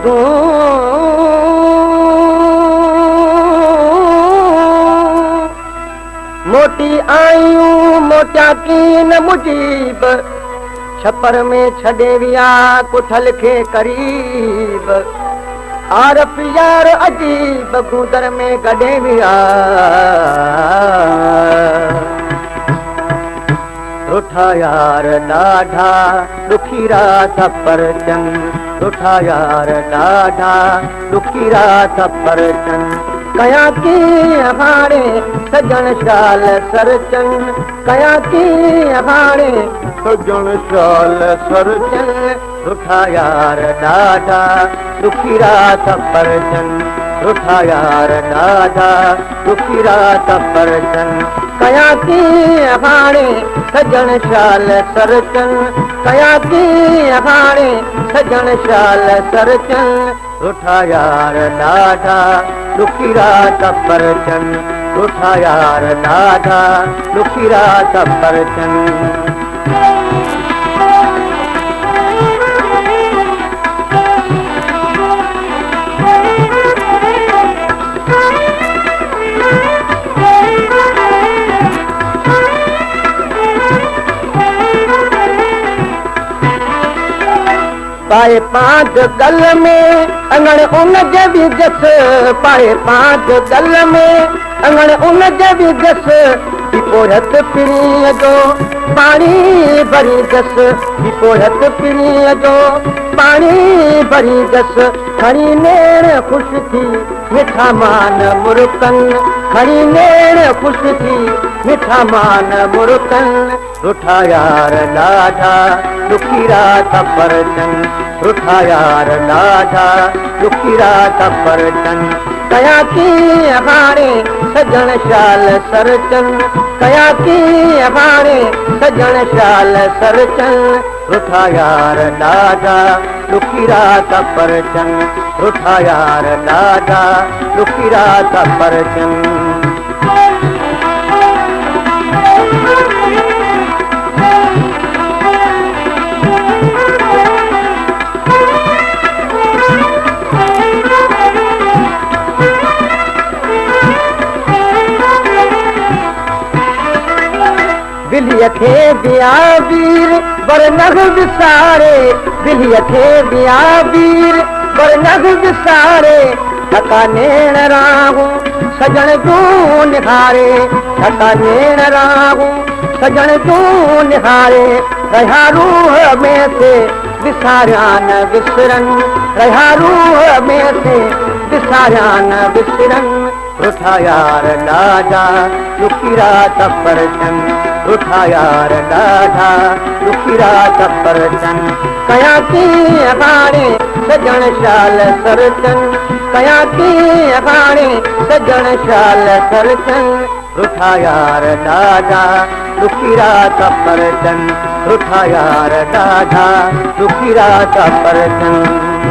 दू मोटी आयूं मोटा कीन मुजीब छपर में छॾे विया कुठल खे करीब आरफ यार अजीब गूदर में गॾे विया रुठा यार ॾाढा ॾुखीरा थपर चन रुठा यार ॾाढा ॾुखीरा थपर चन कया कीअं हाणे सजण शाल सरचन कया कीअं हाणे सजण शाल सरचन रुठा यार ॾाढा ॾुखीरा थपर चन रुठा यार ॾाढा ॾुखीरा थपर चन कया कीअं हाणे सजण शाल सरचन कया कीअं हाणे सजण शाल सरचन रुठा यार ॾाढा ॾुखीरा थपर चन रुठा यार ॾाढा ॾुखीरा थपर चन पाए पांच गल में अंगण उन जे भी जस पाए पांच गल में अंगण उन जे भी जस पोहत पिरीअ जो पाणी भरी जस पोहत पिरीअ जो पाणी भरी जस खणी नेण ख़ुश थी मिठा मान मुर्कन खणी नेण ख़ुश थी मिठा मान मुर्कन रुठा यार ॾाढा ॾुखीरा थपर चन रुठा यार ॾाढा ॾुखीरा थपर चन कया कीअं हाणे सजण शाल सरचन कया कीअं हाणे सजण शाल सरचन रुठा यार ॾाढा ॾुखीरा थपर चन रुठा यार ॾाढा ॾुखीरा थपर चन दिलिय खे बिया वीर बर नग विसारे दिलिय खे बिया वीर बर नग विसारे ठका नेण राहूं सजण जूं निहारे ठका नेण राहूं सजण जूं निहारे रहिया रूह में से विसारिया न विसरन रहिया रूह में से विसारिया न विसरन रुठा यार ॾाढा ॾुखीरा थपर चन रुठा यार ॾाढा ॾुखीरा थपर चन कया कीअं हाणे सजण शाल सरचन कया कीअं हाणे सजण शाल सरचन रुठा यार ॾाढा ॾुखीरा थपर चन रुठा यार ॾाढा ॾुखीरा थपर चन